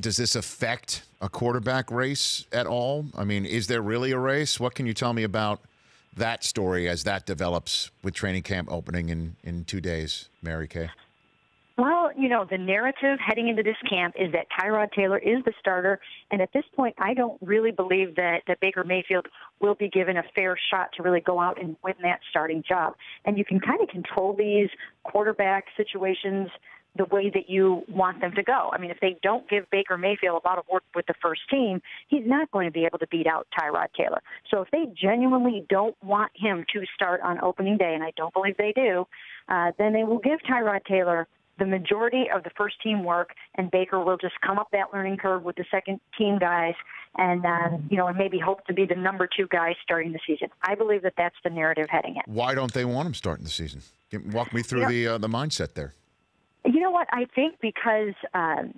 does this affect a quarterback race at all? I mean, is there really a race? What can you tell me about that story as that develops with training camp opening in 2 days, Mary Kay? Well, the narrative heading into this camp is that Tyrod Taylor is the starter. And at this point, I don't really believe that Baker Mayfield will be given a fair shot to really go out and win that starting job. And you can kind of control these quarterback situations the way that you want them to go. I mean, if they don't give Baker Mayfield a lot of work with the first team, he's not going to be able to beat out Tyrod Taylor. So if they genuinely don't want him to start on opening day, and I don't believe they do, then they will give Tyrod Taylor the majority of the first team work, and Baker will just come up that learning curve with the second team guys and maybe hope to be the number 2 guy starting the season. I believe that that's the narrative heading in. Why don't they want him starting the season? Walk me through the mindset there. You know what? I think because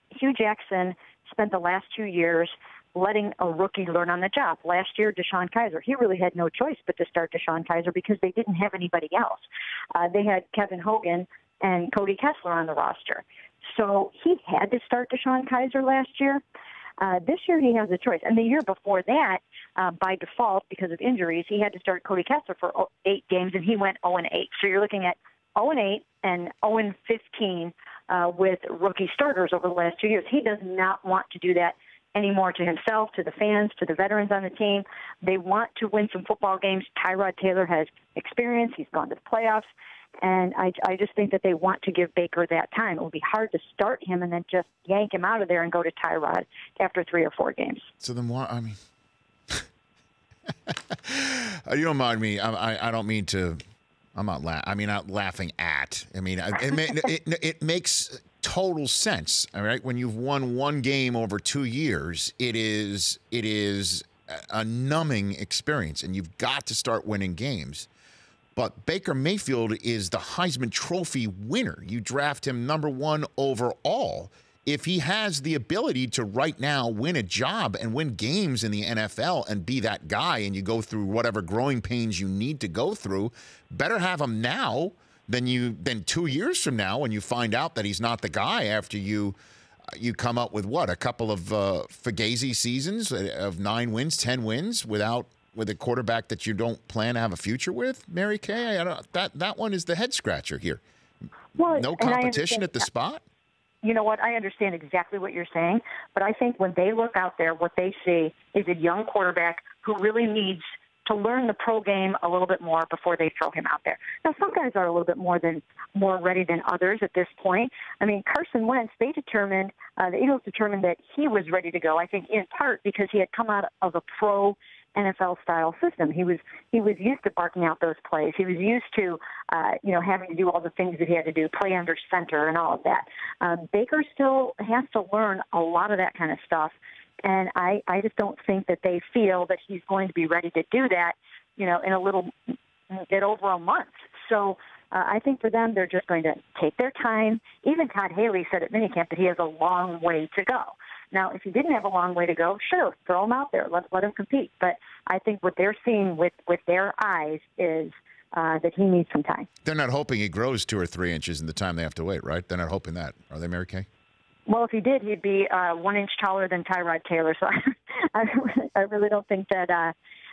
Hugh Jackson spent the last 2 years letting a rookie learn on the job. Last year, DeShone Kizer, he really had no choice but to start DeShone Kizer because they didn't have anybody else. They had Kevin Hogan and Cody Kessler on the roster. So he had to start DeShone Kizer last year. This year he has a choice. And the year before that, by default, because of injuries, he had to start Cody Kessler for 8 games, and he went 0-8. So you're looking at 0-8 and 0-15 with rookie starters over the last 2 years. He does not want to do that anymore to himself, to the fans, to the veterans on the team. They want to win some football games. Tyrod Taylor has experience. He's gone to the playoffs. And I just think that they want to give Baker that time. It will be hard to start him and then just yank him out of there and go to Tyrod after 3 or 4 games. So then why, I mean, you don't mind me. I don't mean to, I'm not not laughing at. I mean, it makes total sense. All right. When you've won 1 game over 2 years, it is a numbing experience, and you've got to start winning games. But Baker Mayfield is the Heisman Trophy winner. You draft him number 1 overall. If he has the ability to right now win a job and win games in the NFL and be that guy, and you go through whatever growing pains you need to go through, better have him now than 2 years from now when you find out that he's not the guy after you come up with a couple of Fugazi seasons of 9 wins, 10 wins with a quarterback that you don't plan to have a future with, Mary Kay? That one is the head scratcher here. Well, no competition at the spot? You know what? I understand exactly what you're saying, but I think when they look out there, what they see is a young quarterback who really needs to learn the pro game a little bit more before they throw him out there. Now, some guys are a little bit more ready than others at this point. I mean, Carson Wentz, the Eagles determined that he was ready to go, I think in part because he had come out of a pro NFL-style system. He was used to barking out those plays. He was used to, having to do all the things that he had to do, play under center and all of that. Baker still has to learn a lot of that kind of stuff, and I just don't think that they feel that he's going to be ready to do that, in a bit over a month. So I think for them, they're just going to take their time. Even Todd Haley said at minicamp that he has a long way to go. Now, if he didn't have a long way to go, sure, throw him out there. Let him compete. But I think what they're seeing with their eyes is that he needs some time. They're not hoping he grows 2 or 3 inches in the time they have to wait, right? They're not hoping that. Are they, Mary Kay? Well, if he did, he'd be 1 inch taller than Tyrod Taylor. So I really don't think that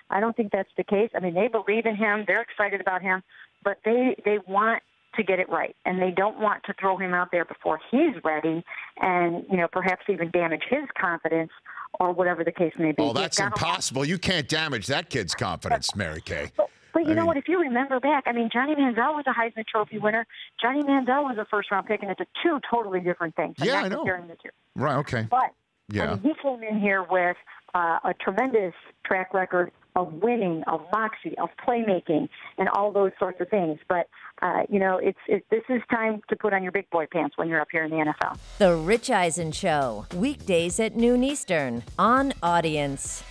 I don't think that's the case. I mean, they believe in him. They're excited about him. But they want to get it right, and they don't want to throw him out there before he's ready and, perhaps even damage his confidence or whatever the case may be. Oh, that's impossible. You can't damage that kid's confidence, Mary Kay. But you know what? If you remember back, I mean, Johnny Manziel was a Heisman Trophy winner. Johnny Manziel was a first-round pick, and it's 2 totally different things. Yeah, I know. The two. Right, okay. But yeah. I mean, he came in here with a tremendous track record of winning, of moxie, of playmaking, and all those sorts of things. But, this is time to put on your big boy pants when you're up here in the NFL. The Rich Eisen Show, weekdays at noon Eastern on Audience.